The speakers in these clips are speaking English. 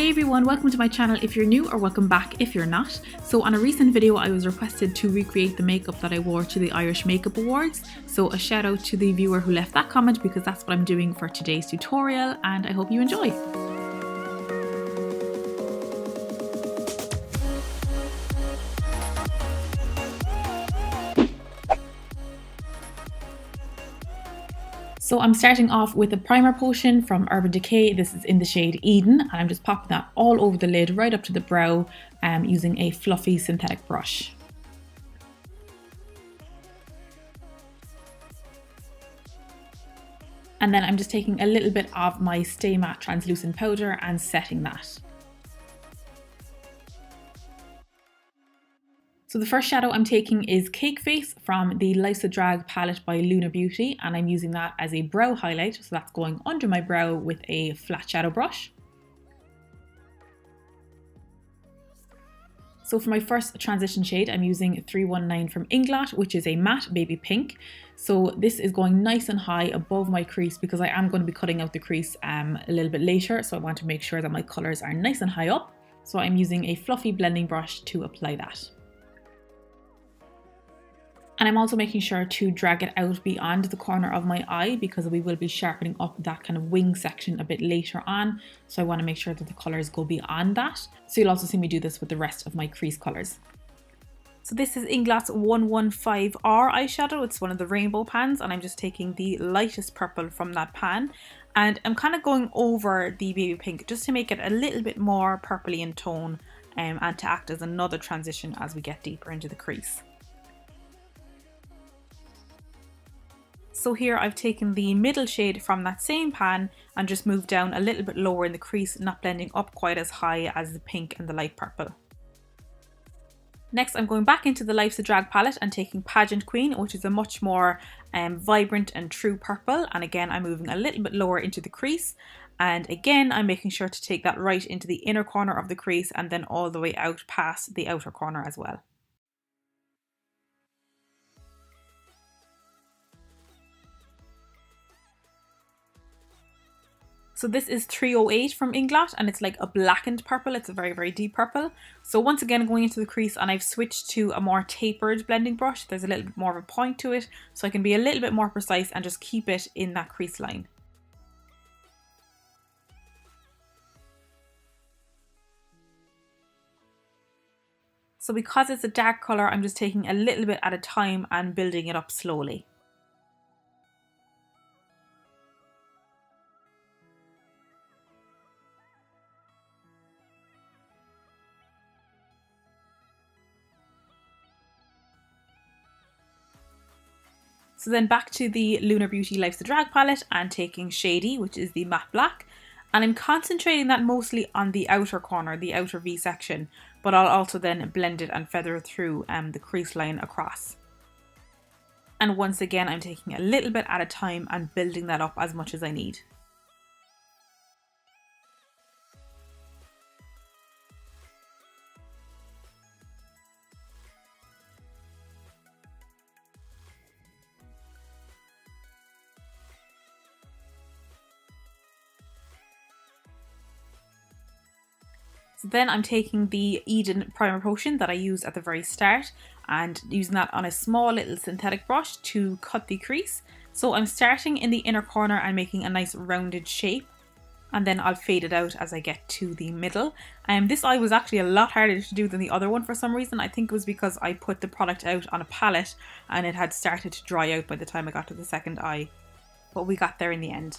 Hey everyone, welcome to my channel if you're new, or welcome back if you're not. So on a recent video I was requested to recreate the makeup that I wore to the Irish Makeup Awards. So a shout out to the viewer who left that comment, because that's what I'm doing for today's tutorial, and I hope you enjoy. So I'm starting off with a primer potion from Urban Decay. This is in the shade Eden, and I'm just popping that all over the lid right up to the brow using a fluffy synthetic brush. And then I'm just taking a little bit of my Stay Matte translucent powder and setting that. So the first shadow I'm taking is Cake Face from the Life's a Drag palette by Lunar Beauty, and I'm using that as a brow highlight, so that's going under my brow with a flat shadow brush. So for my first transition shade, I'm using 319 from Inglot, which is a matte baby pink. So this is going nice and high above my crease because I am going to be cutting out the crease a little bit later, so I want to make sure that my colours are nice and high up. So I'm using a fluffy blending brush to apply that. And I'm also making sure to drag it out beyond the corner of my eye, because we will be sharpening up that kind of wing section a bit later on. So I want to make sure that the colours go beyond that. So you'll also see me do this with the rest of my crease colours. So this is Inglot's 115R eyeshadow. It's one of the rainbow pans, and I'm just taking the lightest purple from that pan. And I'm kind of going over the baby pink just to make it a little bit more purpley in tone and to act as another transition as we get deeper into the crease. So here I've taken the middle shade from that same pan and just moved down a little bit lower in the crease, not blending up quite as high as the pink and the light purple. Next I'm going back into the Life's a Drag palette and taking Pageant Queen, which is a much more vibrant and true purple, and again I'm moving a little bit lower into the crease, and again I'm making sure to take that right into the inner corner of the crease and then all the way out past the outer corner as well. So this is 308 from Inglot, and it's like a blackened purple. It's a very, very deep purple. So once again going into the crease, and I've switched to a more tapered blending brush. There's a little bit more of a point to it, so I can be a little bit more precise and just keep it in that crease line. So because it's a dark colour, I'm just taking a little bit at a time and building it up slowly. So then back to the Lunar Beauty Life's a Drag palette and taking Shady, which is the matte black. And I'm concentrating that mostly on the outer corner, the outer V section, but I'll also then blend it and feather it through the crease line across. And once again, I'm taking a little bit at a time and building that up as much as I need. Then I'm taking the Eden primer potion that I used at the very start and using that on a small little synthetic brush to cut the crease. So I'm starting in the inner corner and making a nice rounded shape, and then I'll fade it out as I get to the middle. This eye was actually a lot harder to do than the other one for some reason. I think it was because I put the product out on a palette and it had started to dry out by the time I got to the second eye, but we got there in the end.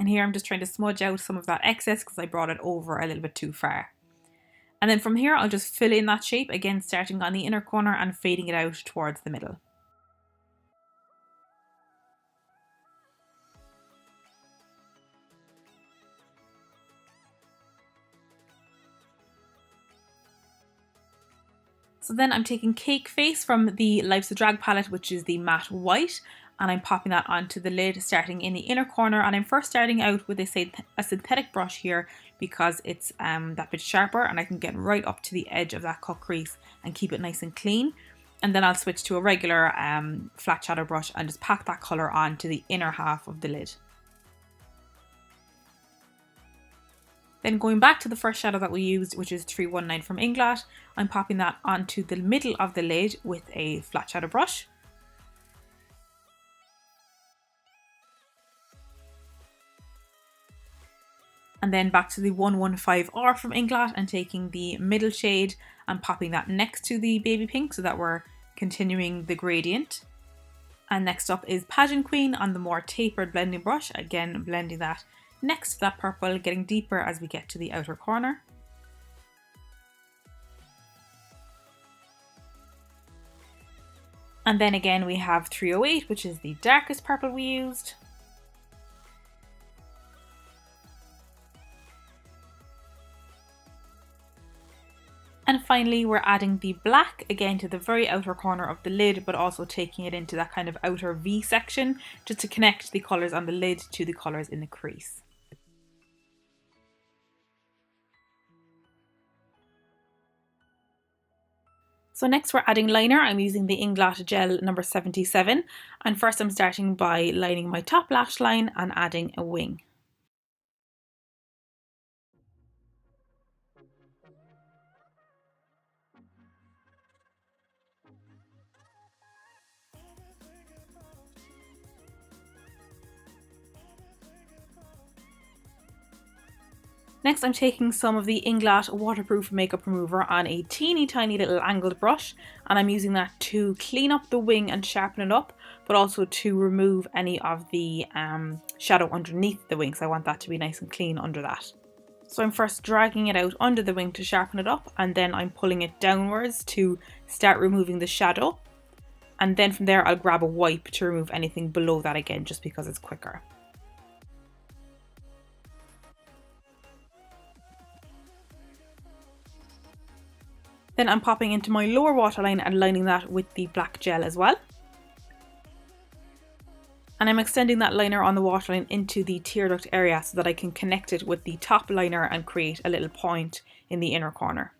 And here I'm just trying to smudge out some of that excess because I brought it over a little bit too far. And then from here I'll just fill in that shape, again starting on the inner corner and fading it out towards the middle. So then I'm taking Cake Face from the Life's a Drag palette, which is the matte white, and I'm popping that onto the lid, starting in the inner corner. And I'm first starting out with a synthetic brush here because it's that bit sharper, and I can get right up to the edge of that cut crease and keep it nice and clean. And then I'll switch to a regular flat shadow brush and just pack that colour onto the inner half of the lid. Then going back to the first shadow that we used, which is 319 from Inglot, I'm popping that onto the middle of the lid with a flat shadow brush. And then back to the 115R from Inglot and taking the middle shade and popping that next to the baby pink so that we're continuing the gradient. And next up is Pageant Queen on the more tapered blending brush, again blending that next to that purple, getting deeper as we get to the outer corner. And then again we have 308, which is the darkest purple we used. And finally we're adding the black again to the very outer corner of the lid, but also taking it into that kind of outer V section just to connect the colours on the lid to the colours in the crease. So next we're adding liner. I'm using the Inglot Gel number 77, and first I'm starting by lining my top lash line and adding a wing. Next I'm taking some of the Inglot waterproof makeup remover on a teeny tiny little angled brush, and I'm using that to clean up the wing and sharpen it up, but also to remove any of the shadow underneath the wing, so I want that to be nice and clean under that. So I'm first dragging it out under the wing to sharpen it up, and then I'm pulling it downwards to start removing the shadow, and then from there I'll grab a wipe to remove anything below that again, just because it's quicker. Then I'm popping into my lower waterline and lining that with the black gel as well. And I'm extending that liner on the waterline into the tear duct area so that I can connect it with the top liner and create a little point in the inner corner.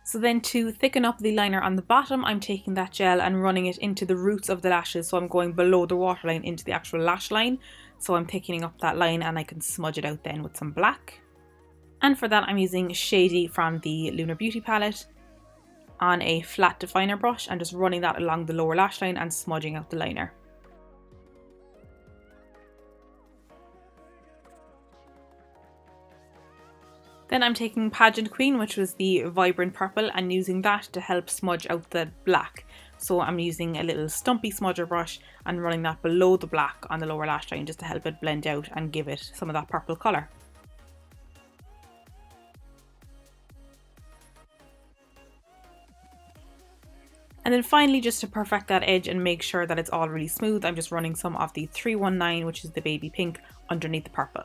So then to thicken up the liner on the bottom, I'm taking that gel and running it into the roots of the lashes, so I'm going below the waterline into the actual lash line. So I'm thickening up that line and I can smudge it out then with some black. And for that I'm using Shady from the Lunar Beauty palette on a flat definer brush and just running that along the lower lash line and smudging out the liner. Then I'm taking Pageant Queen, which was the vibrant purple, and using that to help smudge out the black. So I'm using a little stumpy smudger brush and running that below the black on the lower lash line just to help it blend out and give it some of that purple colour. And then finally, just to perfect that edge and make sure that it's all really smooth, I'm just running some of the 319, which is the baby pink, underneath the purple.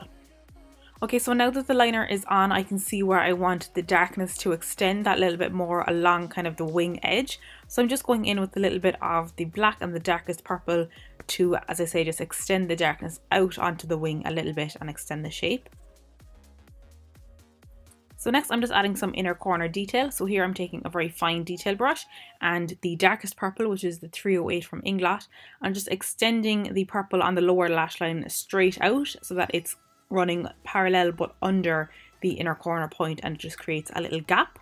Okay, so now that the liner is on, I can see where I want the darkness to extend that little bit more along kind of the wing edge. So I'm just going in with a little bit of the black and the darkest purple to, as I say, just extend the darkness out onto the wing a little bit and extend the shape. So next I'm just adding some inner corner detail. So here I'm taking a very fine detail brush and the darkest purple, which is the 308 from Inglot, and just extending the purple on the lower lash line straight out so that it's running parallel but under the inner corner point, and it just creates a little gap.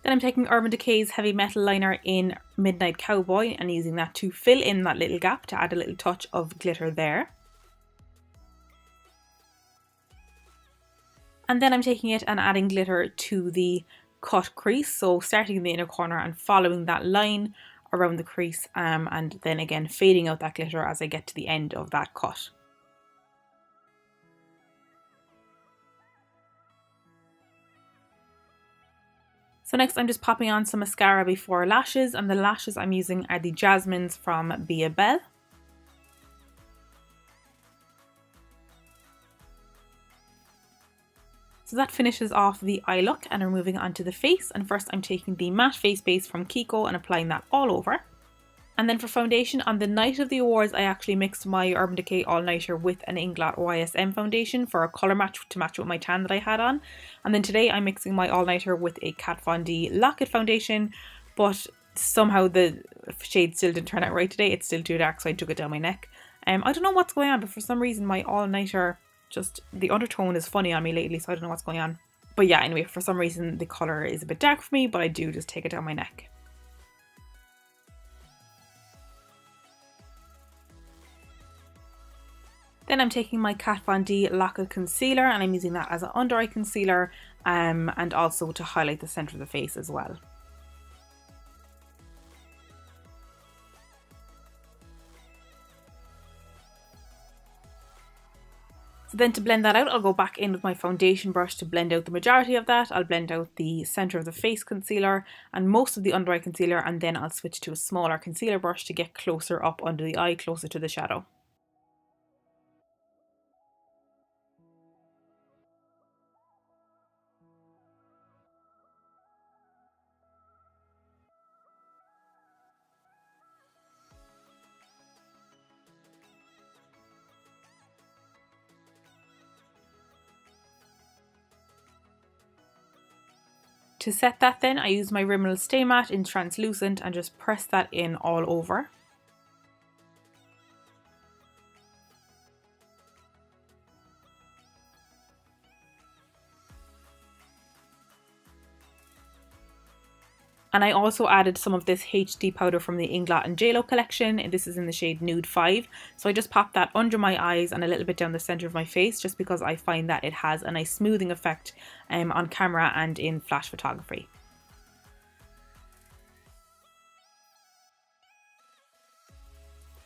Then I'm taking Urban Decay's Heavy Metal liner in Midnight Cowboy and using that to fill in that little gap to add a little touch of glitter there. And then I'm taking it and adding glitter to the cut crease, so starting in the inner corner and following that line around the crease, and then again fading out that glitter as I get to the end of that cut. So next I'm just popping on some mascara before lashes, and the lashes I'm using are the Jasmines from Bia Belle. So that finishes off the eye look, and we're moving on to the face. And first I'm taking the matte face base from Kiko and applying that all over. And then for foundation, on the night of the awards, I actually mixed my Urban Decay All Nighter with an Inglot YSM foundation for a colour match to match with my tan that I had on. And then today I'm mixing my All Nighter with a Kat Von D Lock-It foundation, but somehow the shade still didn't turn out right today. It's still too dark, so I took it down my neck. I don't know what's going on, but for some reason my All Nighter, just the undertone is funny on me lately, so I don't know what's going on. But yeah, anyway, for some reason the colour is a bit dark for me, but I do just take it down my neck. Then I'm taking my Kat Von D Lock-It Concealer, and I'm using that as an under eye concealer and also to highlight the centre of the face as well. So then to blend that out, I'll go back in with my foundation brush to blend out the majority of that. I'll blend out the centre of the face concealer and most of the under eye concealer, and then I'll switch to a smaller concealer brush to get closer up under the eye, closer to the shadow. To set that then, I use my Rimmel Stay Matte in translucent and just press that in all over. And I also added some of this HD powder from the Inglot and JLo collection. This is in the shade Nude 5. So I just popped that under my eyes and a little bit down the centre of my face, just because I find that it has a nice smoothing effect on camera and in flash photography.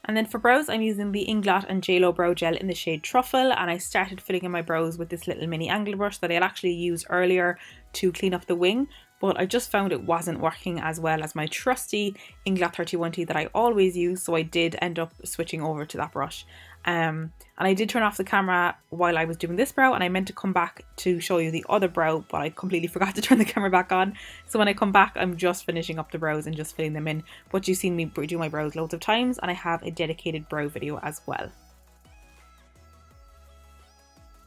And then for brows, I'm using the Inglot and JLo Brow Gel in the shade Truffle, and I started filling in my brows with this little mini angle brush that I had actually used earlier to clean up the wing, but I just found it wasn't working as well as my trusty Inglot 31T that I always use, so I did end up switching over to that brush. And I did turn off the camera while I was doing this brow, and I meant to come back to show you the other brow, but I completely forgot to turn the camera back on. So when I come back, I'm just finishing up the brows and just filling them in. But you've seen me do my brows loads of times, and I have a dedicated brow video as well.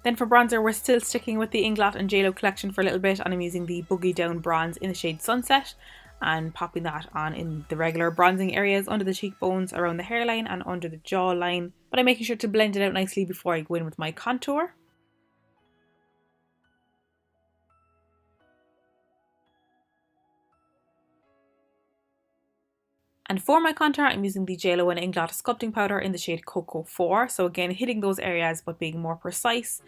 Then for bronzer, we're still sticking with the Inglot and JLo collection for a little bit, and I'm using the Boogie Down Bronze in the shade Sunset and popping that on in the regular bronzing areas under the cheekbones, around the hairline and under the jawline. But I'm making sure to blend it out nicely before I go in with my contour. And for my contour, I'm using the JLo and Inglot sculpting powder in the shade Cocoa 4. So again, hitting those areas but being more precise,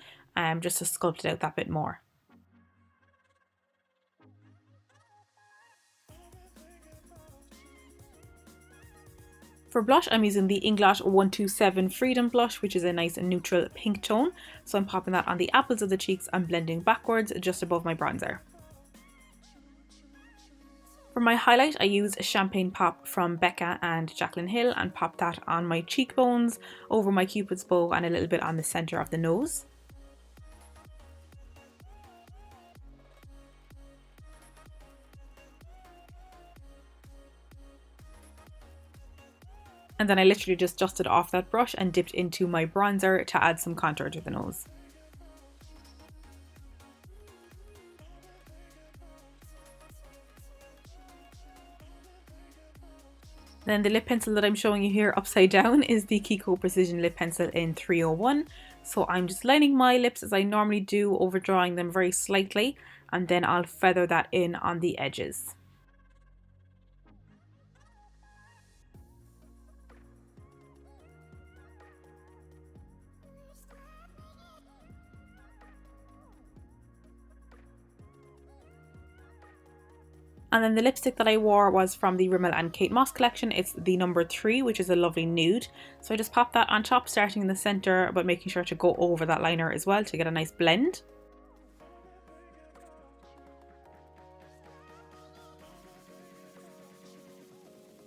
just to sculpt it out that bit more. For blush, I'm using the Inglot 127 Freedom Blush, which is a nice neutral pink tone. So I'm popping that on the apples of the cheeks and blending backwards just above my bronzer. For my highlight, I use a Champagne Pop from Becca and Jaclyn Hill and pop that on my cheekbones, over my Cupid's bow and a little bit on the centre of the nose. And then I literally just dusted off that brush and dipped into my bronzer to add some contour to the nose. Then the lip pencil that I'm showing you here upside down is the Kiko Precision Lip Pencil in 301. So I'm just lining my lips as I normally do, overdrawing them very slightly, and then I'll feather that in on the edges. And then the lipstick that I wore was from the Rimmel and Kate Moss collection. It's the number 3, which is a lovely nude. So I just popped that on top, starting in the centre, but making sure to go over that liner as well to get a nice blend.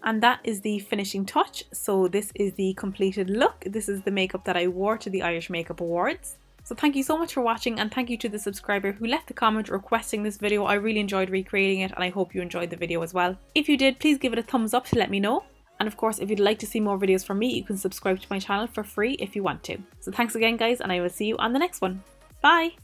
And that is the finishing touch. So this is the completed look. This is the makeup that I wore to the Irish Makeup Awards. So thank you so much for watching, and thank you to the subscriber who left the comment requesting this video. I really enjoyed recreating it, and I hope you enjoyed the video as well. If you did, please give it a thumbs up to let me know. And of course, if you'd like to see more videos from me, you can subscribe to my channel for free if you want to. So thanks again guys, and I will see you on the next one. Bye!